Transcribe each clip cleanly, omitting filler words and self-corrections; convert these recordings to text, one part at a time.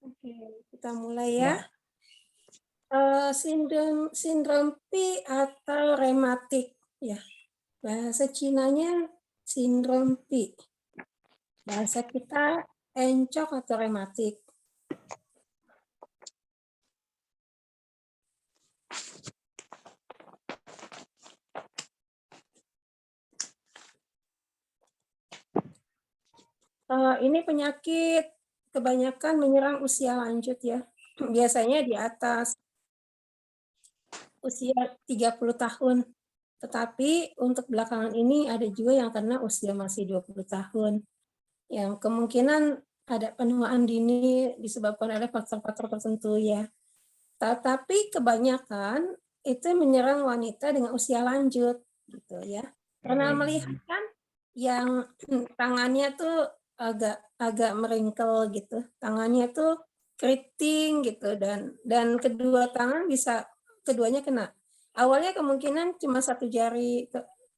Oke, kita mulai ya. Sindrom P atau rematik ya. Bahasa Cinanya sindrom P. Bahasa kita encok atau rematik. Ini penyakit kebanyakan menyerang usia lanjut ya. Biasanya di atas usia 30 tahun. Tetapi untuk belakangan ini ada juga yang karena usia masih 20 tahun. Yang kemungkinan ada penuaan dini disebabkan oleh faktor-faktor tertentu ya. Tetapi kebanyakan itu menyerang wanita dengan usia lanjut gitu ya. Pernah melihat kan yang tangannya tuh agak meringkel gitu. Tangannya tuh keriting gitu dan kedua tangan bisa keduanya kena. Awalnya kemungkinan cuma satu jari,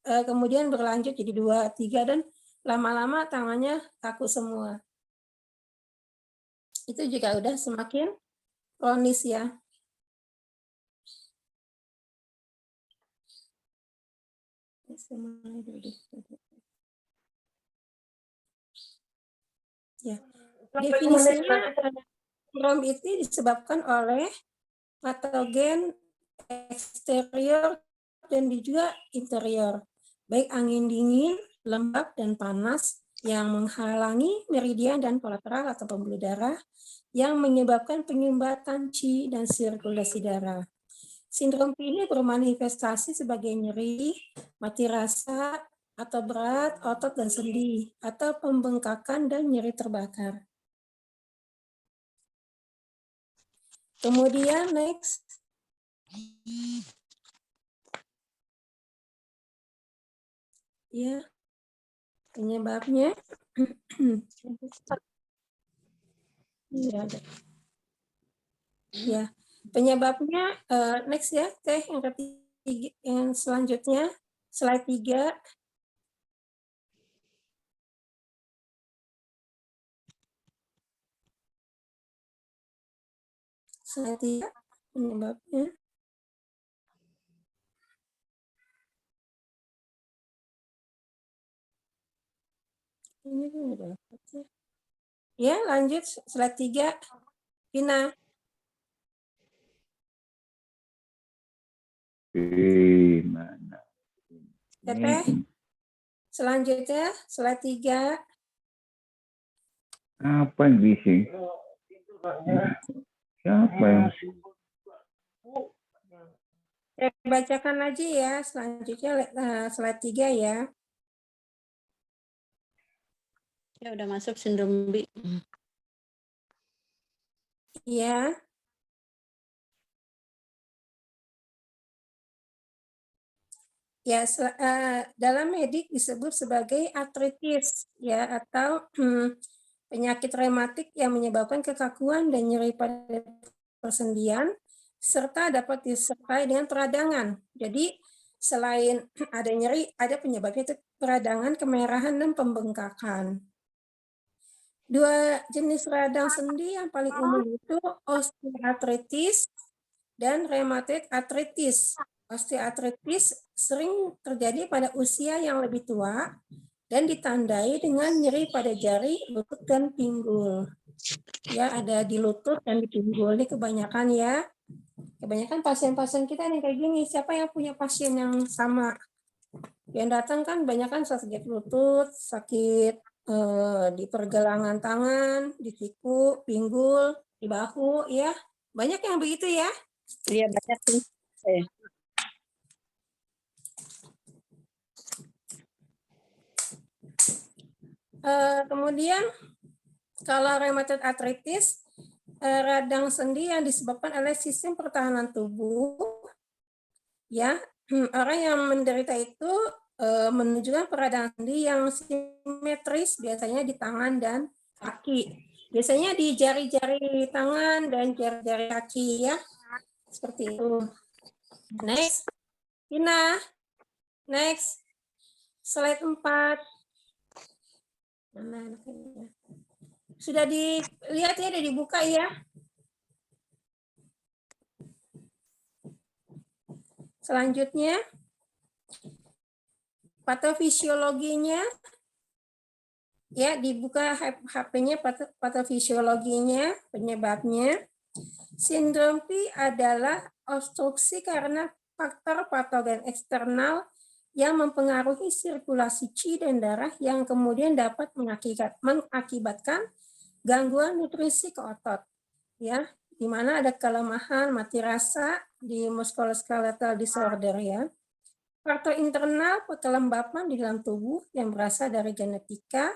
kemudian berlanjut jadi 2, 3 dan lama-lama tangannya kaku semua. Itu juga udah semakin kronis ya. Ya. Definisinya sindrom itu disebabkan oleh patogen eksterior dan juga interior, baik angin dingin, lembab, dan panas yang menghalangi meridian dan kolateral atau pembuluh darah yang menyebabkan penyumbatan qi dan sirkulasi darah. Sindrom P ini bermanifestasi sebagai nyeri, mati rasa, atau berat, otot dan sendi, atau pembengkakan dan nyeri terbakar. Kemudian next. Ya, penyebabnya. Ya, penyebabnya next ya, teh yang ketiga, yang selanjutnya slide 3. Slide 3 penyebabnya. Ini kan udah dapat ya. Ya, lanjut slide 3. Vina. Mana? Teteh. Selanjutnya slide 3. Apa yang bising? Siapa yang Saya bacakan aja ya, selanjutnya slide 3 ya. Ya udah masuk sindrom B. Iya. Ya, dalam medik disebut sebagai artritis ya atau penyakit rematik yang menyebabkan kekakuan dan nyeri pada persendian serta dapat disertai dengan peradangan. Jadi selain ada nyeri, ada penyebabnya itu peradangan, kemerahan dan pembengkakan. Dua jenis radang sendi yang paling umum itu osteoartritis dan rheumatoid arthritis. Osteoartritis sering terjadi pada usia yang lebih tua dan ditandai dengan nyeri pada jari, lutut, dan pinggul. Ya, ada di lutut dan di pinggul. Ini kebanyakan ya. Kebanyakan pasien-pasien kita yang kayak gini. Siapa yang punya pasien yang sama? Yang datang kan banyak kan sakit lutut, sakit di pergelangan tangan, di siku, pinggul, di bahu, ya. Banyak yang begitu ya. Iya banyak sih. Kemudian kalau rheumatoid arthritis, radang sendi yang disebabkan oleh sistem pertahanan tubuh, ya orang yang menderita itu menunjukkan peradangan sendi yang simetris biasanya di tangan dan kaki. Biasanya di jari-jari tangan dan jari-jari kaki ya. Seperti itu. Next. Ina. Next. Slide 4. Mana anaknya? Sudah dilihat ya, sudah dibuka ya. Selanjutnya, patofisiologinya, ya dibuka HP-nya, patofisiologinya, penyebabnya. Sindrom P adalah obstruksi karena faktor patogen eksternal yang mempengaruhi sirkulasi qi dan darah yang kemudian dapat mengakibatkan gangguan nutrisi ke otot, ya, di mana ada kelemahan, mati rasa di musculoskeletal disorder, ya. Faktor internal kelembapan di dalam tubuh yang berasal dari genetika,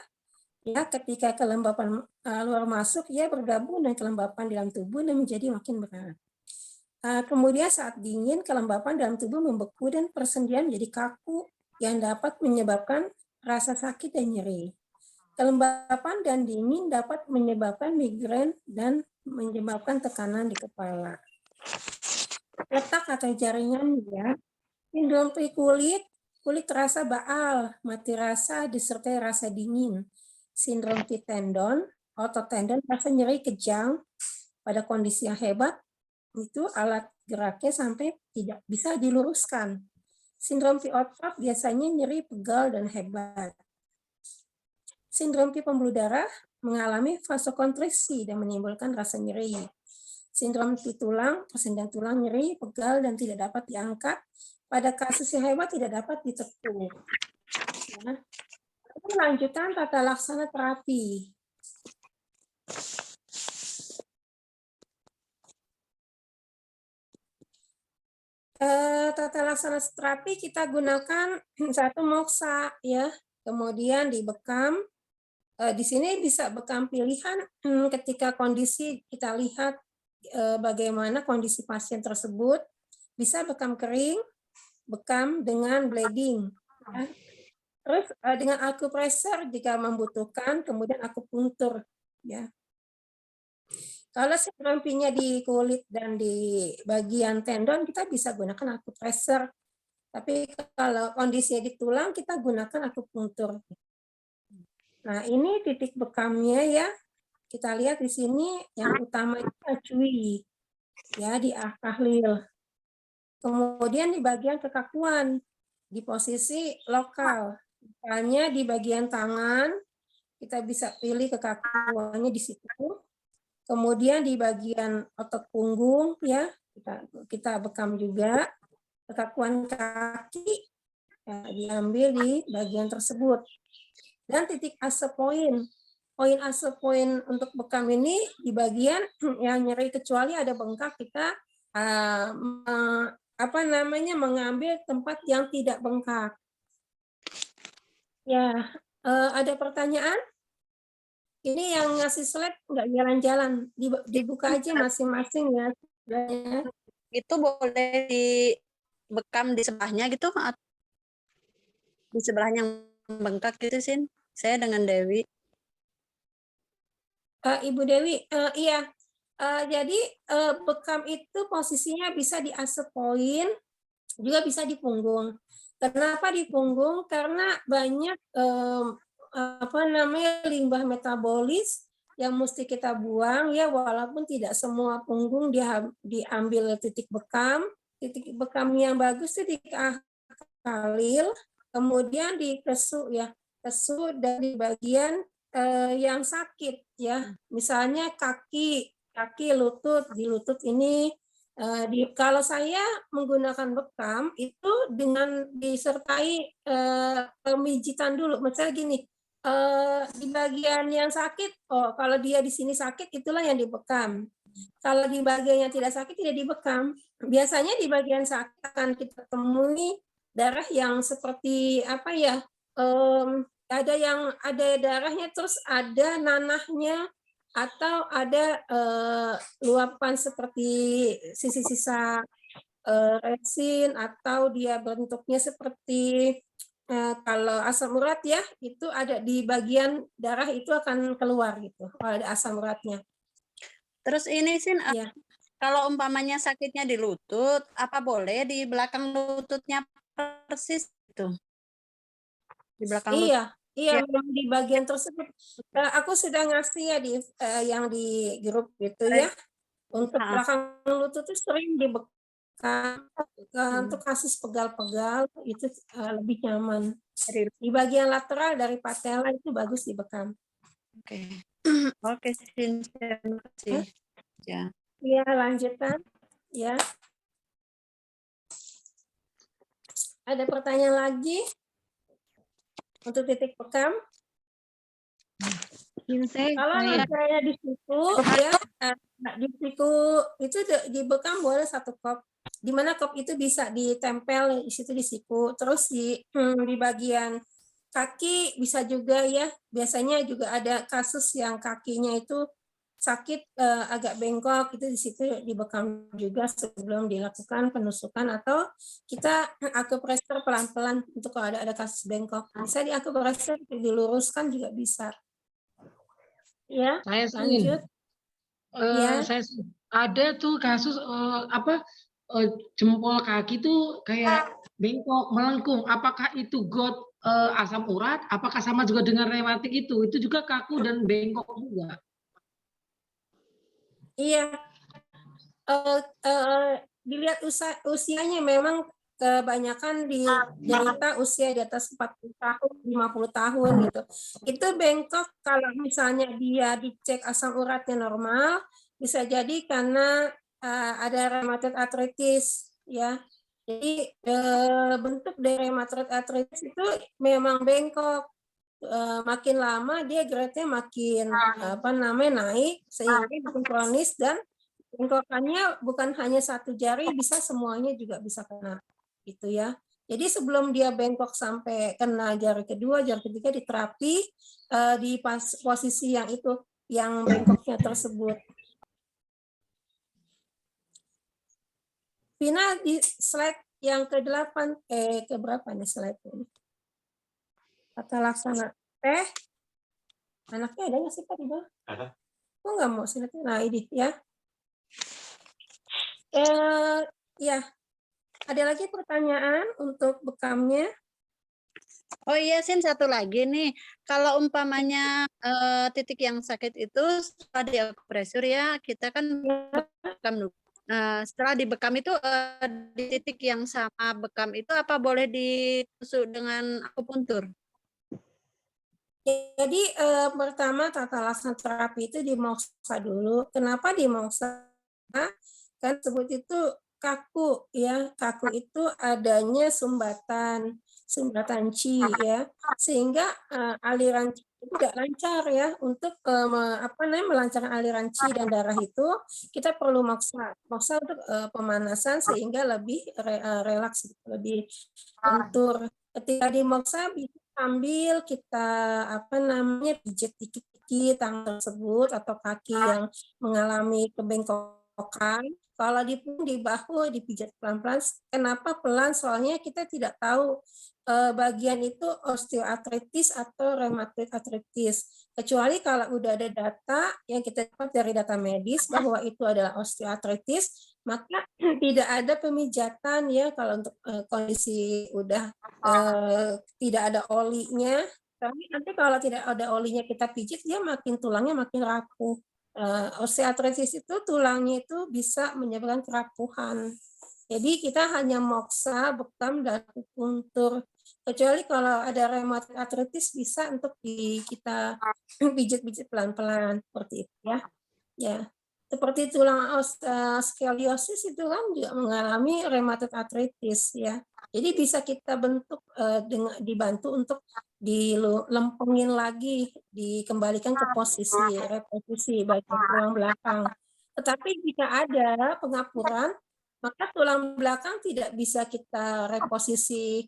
ya, ketika kelembapan luar masuk, ya bergabung dengan kelembapan di dalam tubuh dan menjadi makin berat. Kemudian saat dingin, kelembapan dalam tubuh membeku dan persendian menjadi kaku yang dapat menyebabkan rasa sakit dan nyeri. Kelembapan dan dingin dapat menyebabkan migrain dan menyebabkan tekanan di kepala. Letak atau jaringan, ya. Sindrom P kulit terasa baal, mati rasa disertai rasa dingin. Sindrom P tendon, otot tendon rasa nyeri kejang. Pada kondisi yang hebat, itu alat geraknya sampai tidak bisa diluruskan. Sindrom P otot biasanya nyeri, pegal, dan hebat. Sindrom P pembuluh darah mengalami vasokonstriksi dan menimbulkan rasa nyeri. Sindrom P tulang, persendian tulang nyeri, pegal, dan tidak dapat diangkat. Pada kasus yang hebat tidak dapat ditekuk. Ya. Lanjutan tata laksana terapi. Tata laksana terapi kita gunakan satu moksa, ya, kemudian dibekam. Di sini bisa bekam pilihan ketika kondisi kita lihat bagaimana kondisi pasien tersebut. Bisa bekam kering, bekam dengan bleeding. Ya. Terus dengan akupressor jika membutuhkan, kemudian akupunktur. Ya. Kalau sindrom P-nya di kulit dan di bagian tendon, kita bisa gunakan akupressor. Tapi kalau kondisinya di tulang, kita gunakan akupunktur. Nah, ini titik bekamnya, ya. Kita lihat di sini yang utama itu cui, ya, di kahlil. Kemudian di bagian kekakuan, di posisi lokal. Misalnya di bagian tangan, kita bisa pilih kekakuannya di situ. Kemudian di bagian otot punggung, ya, kita bekam juga. Kekakuan kaki, ya, diambil di bagian tersebut. Dan titik asepoin. Poin asepoin untuk bekam ini di bagian yang nyeri kecuali ada bengkak, kita mengambil tempat yang tidak bengkak. Ya, ada pertanyaan? Ini yang ngasih slide nggak jalan-jalan, dibuka aja masing-masing, ya. Itu boleh dibekam di sebelahnya gitu, di sebelahnya yang bengkak gitu, Sin. Saya dengan Dewi. Ibu Dewi, iya. Jadi bekam itu posisinya bisa di asepoin, juga bisa di punggung. Kenapa di punggung? Karena banyak limbah metabolis yang mesti kita buang, ya, walaupun tidak semua punggung diambil titik bekam. Titik bekam yang bagus itu di kahlil, kemudian di kesu, ya, kesu dari bagian yang sakit, ya, misalnya kaki, lutut, di lutut ini. Kalau saya menggunakan bekam itu dengan disertai pemijitan dulu, misalnya gini, di bagian yang sakit, kalau dia di sini sakit, itulah yang dibekam. Kalau di bagian yang tidak sakit, tidak dibekam. Biasanya di bagian sakit akan kita temui darah yang seperti apa, ya, ada darahnya, terus ada nanahnya, atau ada luapan seperti sisa-sisa resin, atau dia bentuknya seperti kalau asam urat, ya, itu ada di bagian darah itu akan keluar gitu, kalau ada asam uratnya. Terus ini, Sin, Ya. kalau umpamanya sakitnya di lutut, apa boleh di belakang lututnya persis itu? Di belakang lutut. Iya, Iya, Ya. memang di bagian tersebut. Aku sudah ngasih ya yang di grup gitu ya. Untuk Ah, belakang lutut itu sering dibekam. Untuk kasus pegal-pegal itu lebih nyaman. dari Di bagian lateral dari patella itu bagus dibekam. oke. Oke, Sin, terima kasih. Ya. Iya, lanjutan. Ya, ada pertanyaan lagi untuk titik bekam? Kalau saya saya di siku ya, di siku itu dibekam boleh 1 kop. Di mana kop itu bisa ditempel di situ di siku. Terus di bagian kaki bisa juga ya. Biasanya juga ada kasus yang kakinya itu sakit agak bengkok, itu di situ dibekam juga sebelum dilakukan penusukan, atau kita akupressure pelan-pelan untuk kalau ada kasus bengkok. Bisa diakupressure, diluruskan juga bisa. Ya, Saya sih, lanjut. Ya. saya ada tuh kasus jempol kaki tuh kayak bengkok, melengkung. Apakah itu GOT asam urat? Apakah sama juga dengan rematik itu? Itu juga kaku dan bengkok juga. Iya, dilihat usianya memang kebanyakan diderita usia di atas 40 tahun, 50 tahun gitu. Itu bengkok kalau misalnya dia dicek asam uratnya normal, bisa jadi karena ada rheumatoid arthritis ya. Jadi bentuk dari rheumatoid arthritis itu memang bengkok. Makin lama dia grade-nya makin naik sehingga bikin kronis, dan bengkokannya bukan hanya 1 jari, bisa semuanya juga bisa kena gitu ya. Jadi sebelum dia bengkok sampai kena jari kedua, jari ketiga, diterapi di posisi yang itu, yang bengkoknya tersebut. Vina, di slide yang ke-8, ke berapa nih slide ini? Tata laksana. Anaknya ada nggak sih Pak di bawah? Ada. Kok nggak mau slide? Nah ini ya. Ya, ada lagi pertanyaan untuk bekamnya? Oh iya, Sin, satu lagi nih. Kalau umpamanya titik yang sakit itu setelah diakupresur ya, kita kan bekam dulu. Setelah dibekam itu di titik yang sama bekam itu apa boleh ditusuk dengan akupuntur? Jadi pertama tata laksana terapi itu dimoksa dulu. Kenapa dimoksa? Kan sebut itu kaku ya. Kaku itu adanya sumbatan qi ya. Sehingga aliran qi itu tidak lancar ya. Untuk melancarkan aliran qi dan darah itu kita perlu maksa untuk pemanasan sehingga lebih relaks, lebih lentur. Ketika dimaksa sambil kita pijat dikit-dikit tangan tersebut atau kaki yang mengalami kebengkokan. Kalau di bahu dipijat pelan-pelan. Kenapa pelan? Soalnya kita tidak tahu bagian itu osteoartritis atau rheumatoid arthritis. Kecuali kalau udah ada data yang kita dapat dari data medis bahwa itu adalah osteoartritis, maka tidak ada pemijatan ya kalau untuk kondisi udah tidak ada olinya. Tapi nanti kalau tidak ada olinya kita pijit, dia tulangnya makin rapuh. Osteoartritis itu tulangnya itu bisa menyebabkan kerapuhan. Jadi kita hanya moksa, bekam, dan akupuntur. Kecuali kalau ada rheumatoid arthritis bisa untuk kita pijit-pijit pelan-pelan seperti itu ya. Ya. Seperti tulang skoliosis itu kan juga mengalami rheumatoid arthritis ya. Jadi bisa kita bentuk dibantu untuk dilempengin lagi, dikembalikan ke posisi reposisi bagian tulang belakang. Tetapi jika ada pengapuran, maka tulang belakang tidak bisa kita reposisi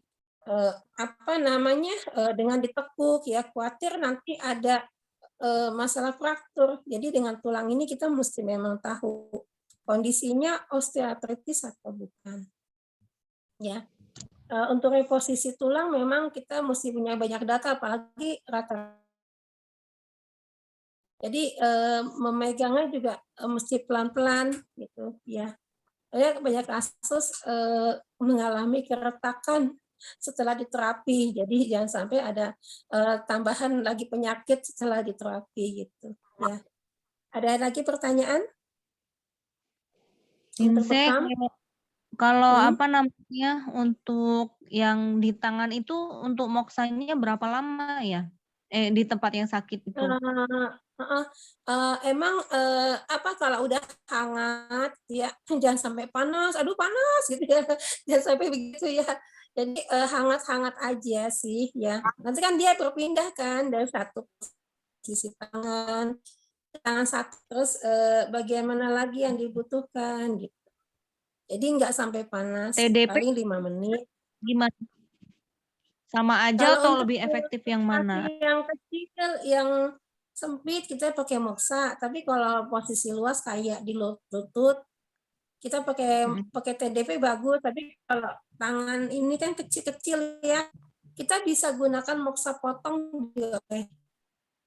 dengan ditekuk ya. Khawatir nanti ada masalah fraktur. Jadi dengan tulang ini kita mesti memang tahu kondisinya osteoartritis atau bukan. Ya. Untuk reposisi tulang memang kita mesti punya banyak data, apalagi rata. Jadi memegangnya juga mesti pelan-pelan gitu ya. Saya banyak kasus mengalami keretakan setelah diterapi. Jadi jangan sampai ada tambahan lagi penyakit setelah diterapi gitu ya. Ada lagi pertanyaan? Untuk Insek, bekam? kalau Hmm? apa namanya untuk yang di tangan itu untuk moksanya berapa lama ya? Di tempat yang sakit itu. Emang apa kalau udah hangat ya jangan sampai panas, aduh panas gitu ya, jangan sampai begitu ya. Jadi hangat-hangat aja sih ya. Nanti kan dia berpindah kan dari satu sisi tangan satu terus bagian mana lagi yang dibutuhkan gitu. Jadi nggak sampai panas, TDP paling 5 menit. gimana? Sama aja Kalau atau untuk lebih efektif yang mana? yang kecil, yang sempit kita pakai moksa, tapi kalau posisi luas kayak di lutut kita pakai TDP bagus, tapi kalau tangan ini kan kecil-kecil ya, kita bisa gunakan moksa potong juga.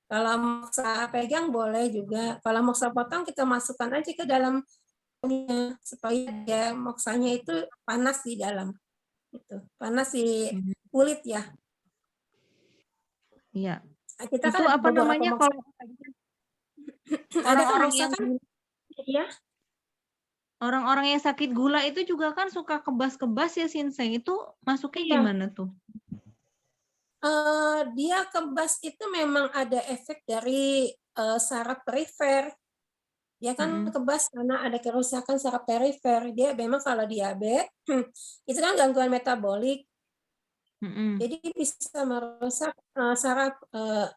Kalau moksa pegang boleh juga. Kalau moksa potong kita masukkan aja ke dalam supaya dia moksanya itu panas di dalam. Gitu. Panas di kulit ya. Iya. Kita Itu kan ada apa beberapa namanya moksa. kalau Ada kan orang-orang moksa yang kan? Iya. orang-orang yang sakit gula itu juga kan suka kebas-kebas ya Sinseng. Itu masuknya Iya. gimana tuh? Dia kebas itu memang ada efek dari saraf perifer. Dia kan kebas karena ada kerusakan saraf perifer. Dia memang kalau diabetes itu kan gangguan metabolik. Jadi bisa merusak saraf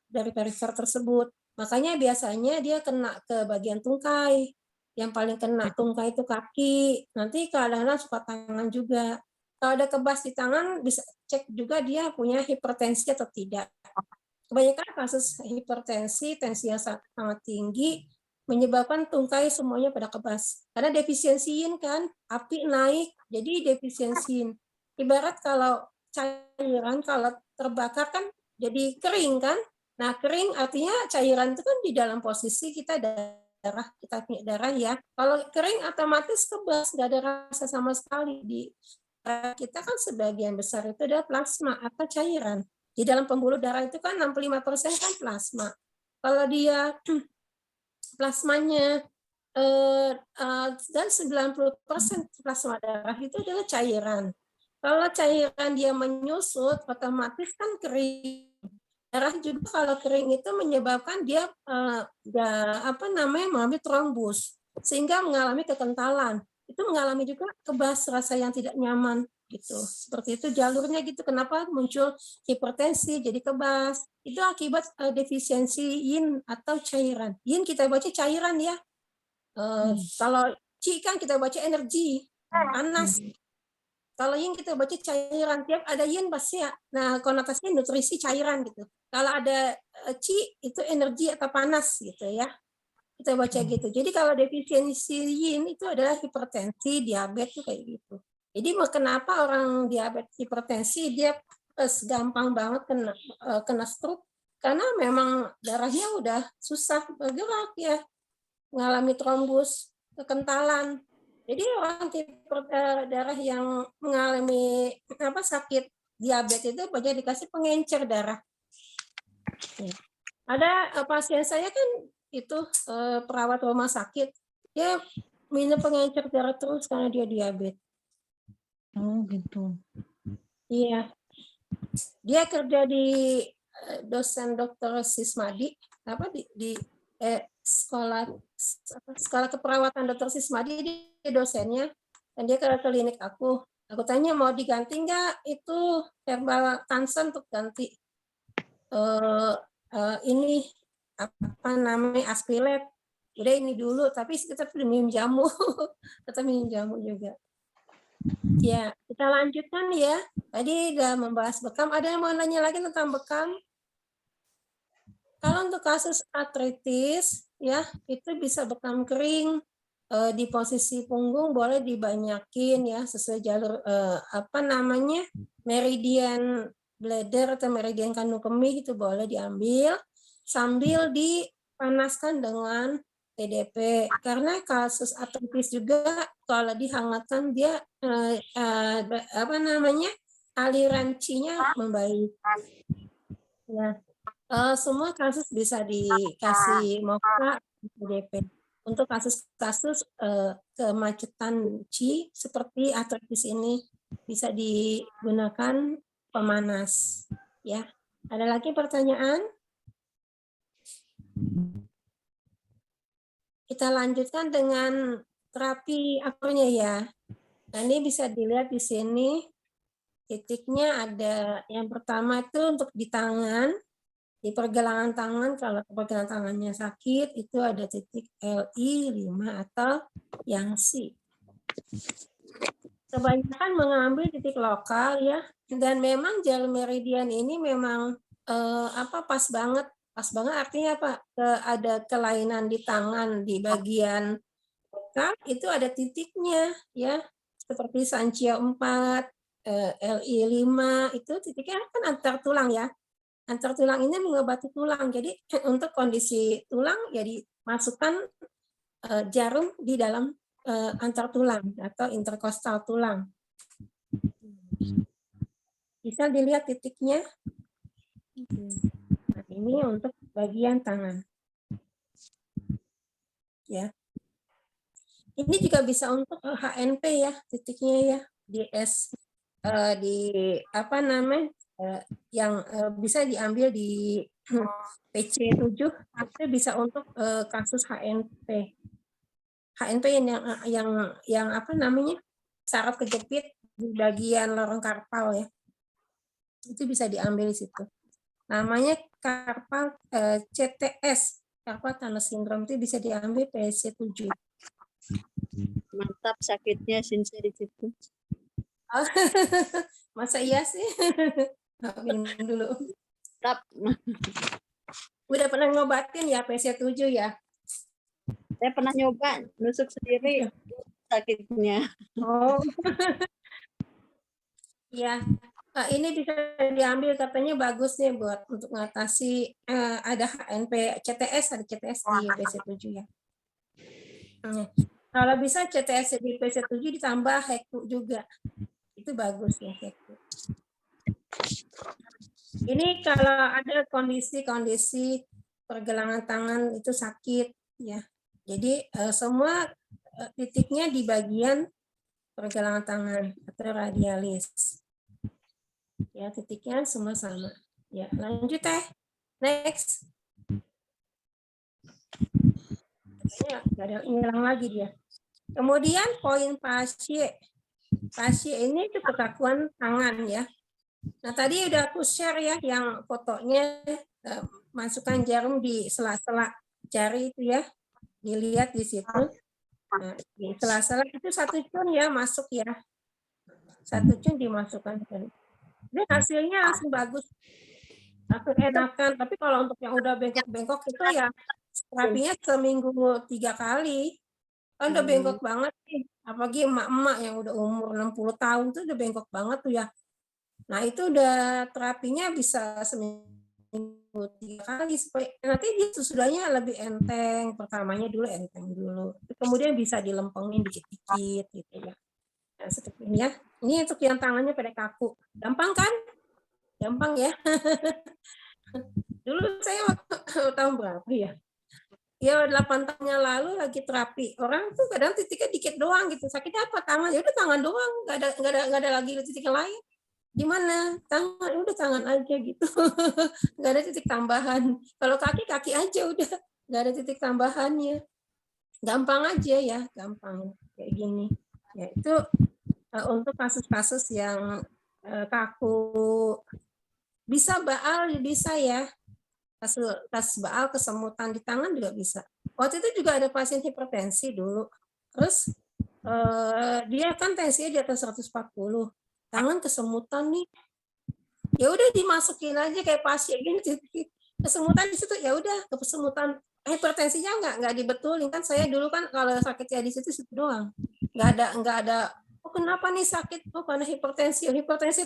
dari perifer tersebut. Makanya biasanya dia kena ke bagian tungkai. Yang paling kena tungkai itu kaki. Nanti kadang-kadang suka tangan juga. Kalau ada kebas di tangan, bisa cek juga dia punya hipertensi atau tidak. Kebanyakan kasus hipertensi, tensi yang sangat tinggi, menyebabkan tungkai semuanya pada kebas. Karena defisiensi yin kan, api naik, jadi defisiensi yin. Ibarat kalau cairan kalau terbakar kan jadi kering kan. Nah, kering artinya cairan itu kan di dalam posisi kita darah, kita punya darah ya. Kalau kering otomatis kebas, nggak ada rasa sama sekali. Di kita kan sebagian besar itu adalah plasma atau cairan. Di dalam pembuluh darah itu kan 65% kan plasma. Kalau dia plasmanya dan 90% plasma darah itu adalah cairan. Kalau cairan dia menyusut, otomatis kan kering. Darah juga kalau kering itu menyebabkan dia mengalami trombus, sehingga mengalami kekentalan. Itu mengalami juga kebas, rasa yang tidak nyaman gitu. Seperti itu jalurnya gitu. Kenapa muncul hipertensi jadi kebas? Itu akibat defisiensi yin atau cairan. Yin kita baca cairan ya. Kalau Qi kan kita baca energi, panas. Kalau yin kita baca cairan, tiap ada yin pasti ya. Nah, konotasinya nutrisi cairan gitu. Kalau ada Qi itu energi atau panas gitu ya. Kita baca gitu. Jadi kalau defisiensi yin itu adalah hipertensi, diabetes tuh kayak gitu. Jadi kenapa orang diabetes hipertensi dia gampang banget kena stroke karena memang darahnya udah susah bergerak ya, mengalami trombus, kekentalan. Jadi orang tipe darah yang mengalami sakit diabetes itu banyak dikasih pengencer darah. Ada pasien saya kan itu perawat rumah sakit, dia minum pengencer darah terus karena dia diabetes. Oh gitu. Iya, dia kerja di dosen dokter Sismadi, di sekolah keperawatan dokter Sismadi, dia dosennya, dan dia ke klinik aku. Aku tanya mau diganti nggak itu herbal Tansen untuk ganti ini Aspilet. Udah ini dulu, tapi tetap minum jamu, tetap minum jamu juga. Ya, kita lanjutkan ya. Tadi udah membahas bekam. Ada yang mau nanya lagi tentang bekam? Kalau untuk kasus artritis, ya itu bisa bekam kering di posisi punggung, boleh dibanyakin ya sesuai jalur meridian bladder atau meridian kandung kemih itu boleh diambil sambil dipanaskan dengan TDP. Karena kasus artritis juga kalau dihangatkan dia aliran Qi-nya membaik. Ya. Semua kasus bisa dikasih moksa DP. Untuk kasus-kasus kemacetan Qi seperti artritis ini bisa digunakan pemanas. Ya. Ada lagi pertanyaan? Kita lanjutkan dengan terapi akurnya ya. Nah, ini bisa dilihat di sini titiknya ada yang pertama itu untuk di tangan, di pergelangan tangan. Kalau pergelangan tangannya sakit itu ada titik LI 5 atau yang C. Kebanyakan mengambil titik lokal ya, dan memang jalur meridian ini memang pas banget artinya apa? Ada kelainan di tangan di bagian lokal itu ada titiknya ya, seperti Sanchia 4, LI 5 itu titiknya kan antar tulang ya. Antar tulang ini mengobati tulang. Jadi untuk kondisi tulang ya dimasukkan jarum di dalam antar tulang atau interkostal tulang. Bisa dilihat titiknya. Nah, ini untuk bagian tangan. Ya. Ini juga bisa untuk HNP ya, titiknya ya, di yang bisa diambil di PC7 itu bisa untuk kasus HNP. HNP yang apa namanya? Saraf kejepit di bagian lorong karpal ya. Itu bisa diambil di situ. Namanya karpal CTS, karpal tunnel syndrome, itu bisa diambil PC7. Mantap sakitnya Sinsa di situ. Masa iya sih? Minum dulu. Mantap. Udah pernah ngobatin ya PC7 ya? Saya pernah nyoba nusuk sendiri sakitnya. Oh. Ya. Ini bisa diambil, katanya bagus nih buat untuk mengatasi ada HNP, CTS, ada CTS di PC7 ya. Kalau bisa CTS di PC7 ditambah HEKU juga. Itu bagus ya HEKU. Ini kalau ada kondisi pergelangan tangan itu sakit ya. Jadi semua titiknya di bagian pergelangan tangan atau radialis. Ya, titiknya semua sama. Ya, lanjut teh. Next. Kayaknya nggak ada ngilang lagi dia. Kemudian poin Pasye. Pasye ini itu kekakuan tangan ya. Nah, tadi udah aku share ya yang fotonya masukkan jarum di sela-sela jari itu ya. Dilihat di situ. Nah, di sela-sela itu 1 cun ya masuk ya. 1 cun dimasukkan. Ini hasilnya langsung bagus. Langsung enakan. Tapi kalau untuk yang udah bengkok-bengkok itu ya terapinya seminggu 3 kali. Kan udah bengkok banget nih. Apalagi emak-emak yang udah umur 60 tahun tuh udah bengkok banget tuh ya. Nah, itu udah terapinya bisa seminggu 3 kali supaya nanti dia sesudahnya lebih enteng. Pertamanya dulu enteng dulu. Kemudian bisa dilempengin dikit-dikit gitu ya. Nah, seperti ini ya. Ini untuk yang tangannya pada kaku. Gampang kan? Gampang ya. Dulu saya waktu tahun berapa ya? Ya 8 tahun yang lalu lagi terapi. Orang tuh kadang titiknya dikit doang gitu. Sakitnya apa? Tangan. Ya udah tangan doang. Nggak ada lagi titik yang lain. Di mana? Tangan. Udah tangan aja gitu. Nggak ada titik tambahan. Kalau kaki aja udah. Nggak ada titik tambahannya. Gampang aja ya. Gampang. Kayak gini. Ya, itu untuk kasus-kasus yang kaku. Bisa baal, bisa ya. Kasus baal, kesemutan di tangan juga bisa. Waktu itu juga ada pasien hipertensi dulu. Terus dia kan tensinya di atas 140. Tangan kesemutan nih. Ya udah dimasukin aja kayak pasien gini. Kesemutan di situ ya udah kesemutan. Hipertensinya nggak dibetulin kan. Saya dulu kan kalau sakitnya di situ doang. Nggak ada. Oh kenapa nih sakit? Oh karena hipertensi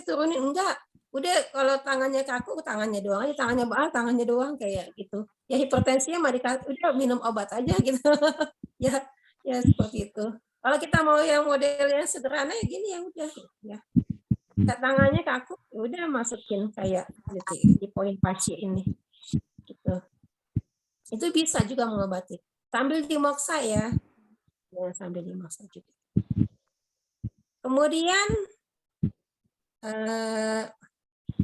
turunin. Enggak. Udah kalau tangannya kaku, tangannya doang aja, tangannya baal, tangannya doang kayak gitu. Ya hipertensinya mah udah minum obat aja gitu. ya seperti itu. Kalau kita mau yang modelnya sederhana ya gini ya udah ya. tangannya ke aku, ya udah masukin kayak di poin pasien ini. Gitu. Itu bisa juga mengobati. Sambil dimoksa ya. Ya, sambil dimoksa juga. Kemudian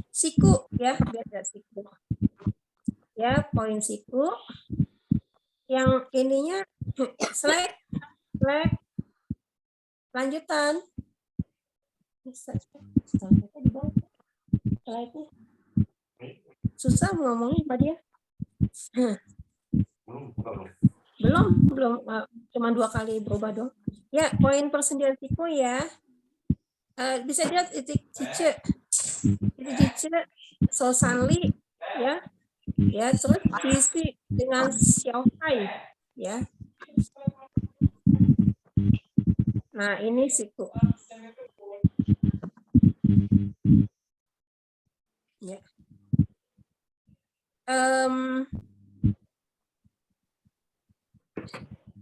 siku ya, beda siku. Ya, poin siku. Yang ininya slide lanjutan. Slide-nya susah ngomongnya Pak dia. Belum cuma 2 kali berubah dong. Ya, poin persendian siku ya. Bisa dilihat titik cice Sosanli ya. Ya, terus diisi dengan Xiaohai ya. Nah, ini siku. Ya.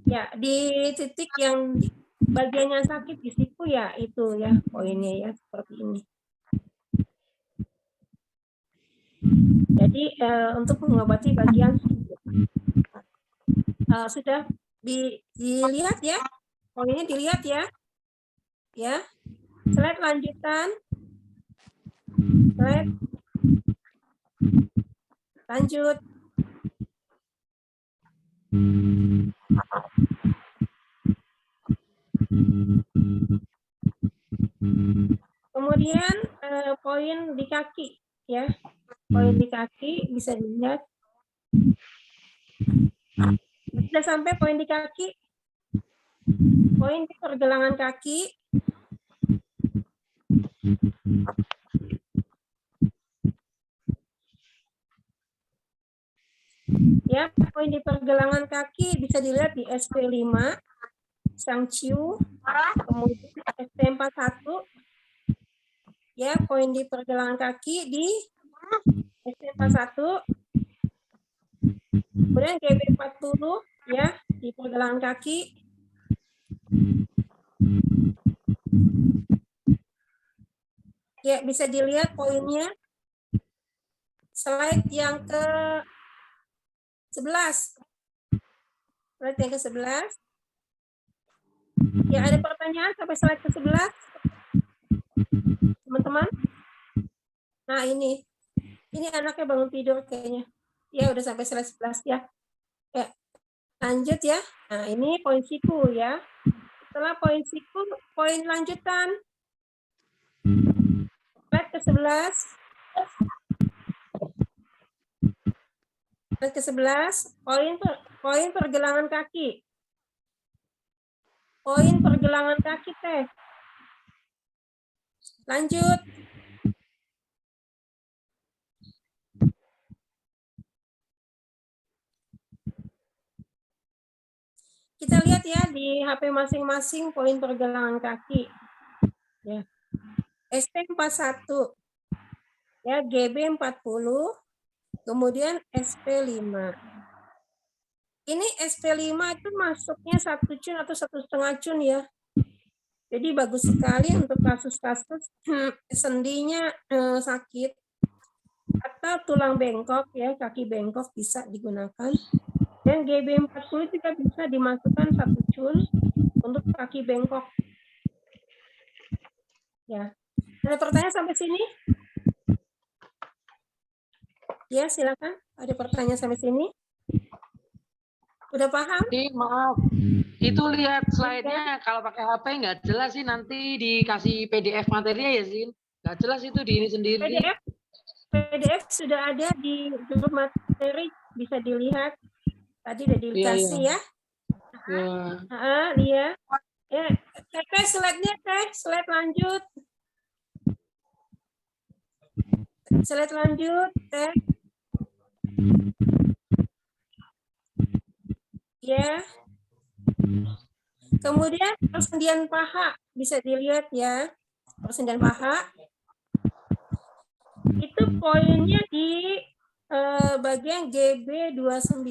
Ya, di titik yang bagian yang sakit di siku ya itu ya poinnya ya seperti ini. Jadi untuk mengobati bagian siku. Sudah dilihat ya, poinnya dilihat ya. Ya, slide lanjutan. Slide. Lanjut. Kemudian poin di kaki ya. Poin di kaki bisa dilihat. Sudah sampai poin di kaki. Poin di pergelangan kaki. Ya, poin di pergelangan kaki bisa dilihat di SP5, Shangqiu, kemudian SP41. Ya, poin di pergelangan kaki di SP41. Kemudian GB40 ya, di pergelangan kaki. Ya, bisa dilihat poinnya. Slide yang ke 11. Slide yang ke-11. Ya, ada pertanyaan sampai slide ke-11? Teman-teman? Nah, ini anaknya bangun tidur kayaknya. Ya, udah sampai slide 11 ya. Ya, lanjut ya. Nah, ini poin siku ya. Setelah poin siku, poin lanjutan. Slide ke-11. Slide ke-11, poin pergelangan kaki. Poin pergelangan kaki teh. Lanjut. Kita lihat ya di HP masing-masing poin pergelangan kaki. Ya. SP41. Ya, GB40. Kemudian SP5. Ini SP5 itu masuknya 1 cun atau 1,5 cun ya. Jadi bagus sekali untuk kasus-kasus sendinya sakit atau tulang bengkok ya, kaki bengkok bisa digunakan. Dan GB40 juga bisa dimasukkan 1 cun untuk kaki bengkok. Ya. Ada pertanyaan sampai sini? Ya, silakan. Ada pertanyaan sampai sini? Udah paham? Jadi maaf, itu lihat slide-nya kalau pakai HP nggak jelas sih, nanti dikasih PDF materinya ya Sin. Nggak jelas itu di ini sendiri. PDF sudah ada di grup materi, bisa dilihat. Tadi udah dikasih ya. Iya. Ya, Teh, slide-nya Teh, slide lanjut. Slide lanjut, Teh. Ya. Kemudian persendian paha bisa dilihat ya. Persendian paha. Itu poinnya di bagian GB29,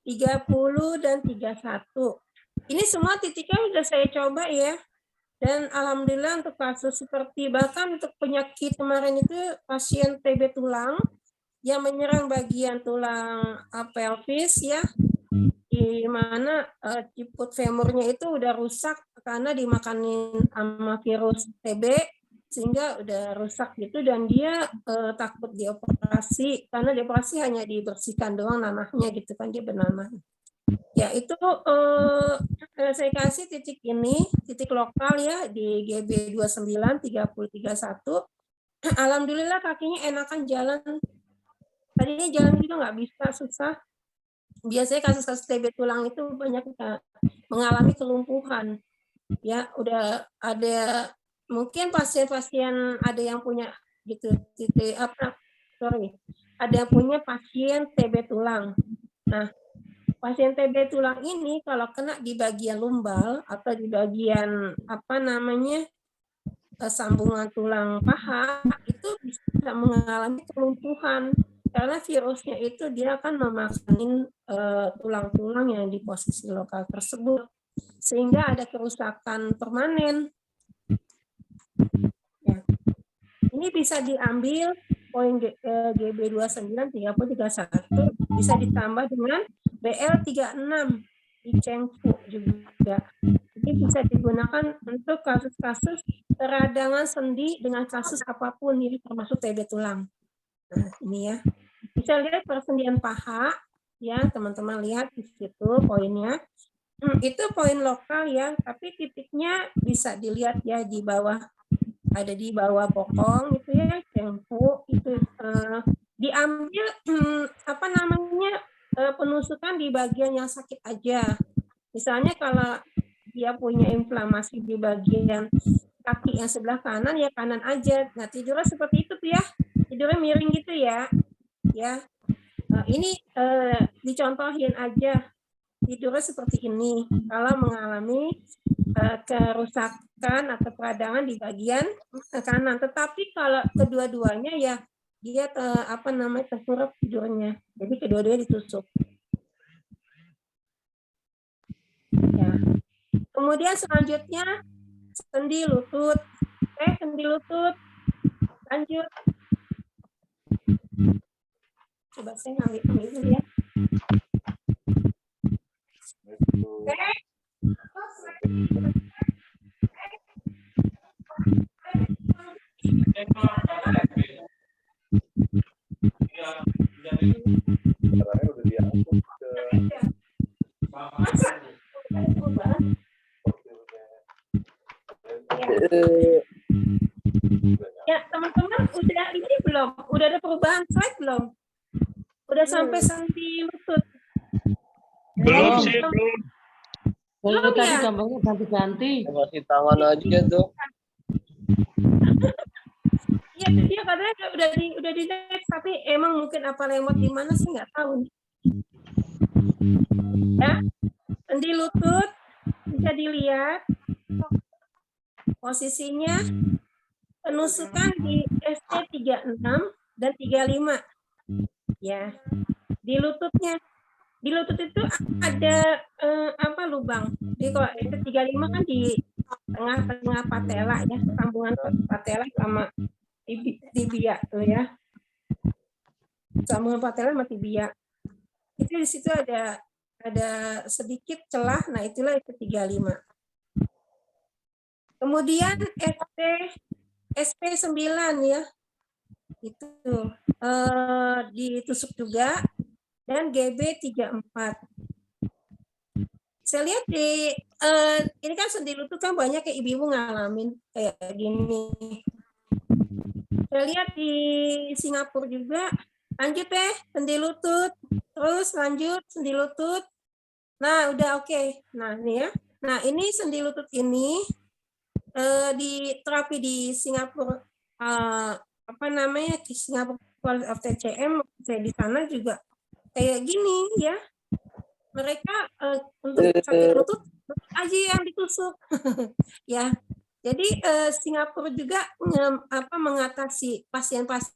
30 dan 31. Ini semua titiknya sudah saya coba ya. Dan alhamdulillah untuk kasus seperti bahkan untuk penyakit kemarin itu pasien TB tulang yang menyerang bagian tulang pelvis ya, di mana ciput femurnya itu udah rusak karena dimakanin sama virus TB sehingga udah rusak gitu, dan dia takut dioperasi karena dioperasi hanya dibersihkan doang nanahnya gitu kan, dia bernanah. Ya itu saya kasih titik ini, titik lokal ya di GB 29 3031. Alhamdulillah kakinya enakan jalan. Tadinya jalan juga nggak bisa, susah. Biasanya kasus-kasus TB tulang itu banyak mengalami kelumpuhan. Ya, udah ada mungkin pasien-pasien ada yang punya gitu, ada yang punya pasien TB tulang. Nah, pasien TB tulang ini kalau kena di bagian lumbal atau di bagian sambungan tulang paha itu bisa mengalami kelumpuhan karena virusnya itu dia akan memakanin tulang-tulang yang di posisi lokal tersebut sehingga ada kerusakan permanen. Ya. Ini bisa diambil poin GB 29 3031 bisa ditambah dengan BL 36 di Cengfu juga. Jadi bisa digunakan untuk kasus-kasus peradangan sendi dengan kasus apapun, ini termasuk TB tulang. Nah, ini ya. Bisa lihat persendian paha, ya teman-teman lihat di situ poinnya. Itu poin lokal ya, tapi titiknya bisa dilihat ya di bawah, ada di bawah bokong itu ya, Cengfu itu diambil penusukan di bagian yang sakit aja. Misalnya kalau dia punya inflamasi di bagian kaki yang sebelah kanan, ya kanan aja. Nah, tidurnya seperti itu tuh ya. Tidurnya miring gitu ya. Ya. Ini dicontohin aja. Tidurnya seperti ini. Kalau mengalami kerusakan atau peradangan di bagian kanan. Tetapi kalau kedua-duanya ya dia terkurap tidurnya. Jadi kedua-duanya ditusuk. Ya. Kemudian selanjutnya sendi lutut. Sendi lutut. Lanjut. Coba saya ambil dulu ya. Ya, teman-teman udah ini belum? Udah ada perubahan slide belum? Udah sampai sendi lutut? Belum sih, belum. Kalau Belum tadi ya? gambarnya ganti-ganti. Masih tangan aja tuh. Iya, dia katanya udah di next, tapi emang mungkin apa lewat di mana sih nggak tahu. Ya, sendi lutut bisa dilihat posisinya, penusukan di ST36 dan 35. Ya, di lututnya. Di lutut itu ada lubang. Di kalau ST35 kan di tengah-tengah patella ya, sambungan patella sama tibia tuh ya. Sambungan patella sama tibia. Itu di situ ada sedikit celah, nah itulah ST35. Kemudian SP9 ya. Itu ditusuk juga. Dan GB34. Saya lihat ini kan sendi lutut kan banyak kayak ibu-ibu ngalamin kayak gini. Saya lihat di Singapura juga. Lanjut deh, sendi lutut. Terus lanjut sendi lutut. Nah, udah oke. Nah, ini ya. Nah, ini sendi lutut ini di terapi di Singapura di Singapura College of TCM, saya di sana juga kayak gini ya, mereka untuk sakit lutut aja yang ditusuk ya. Jadi Singapura juga mengatasi pasien-pasien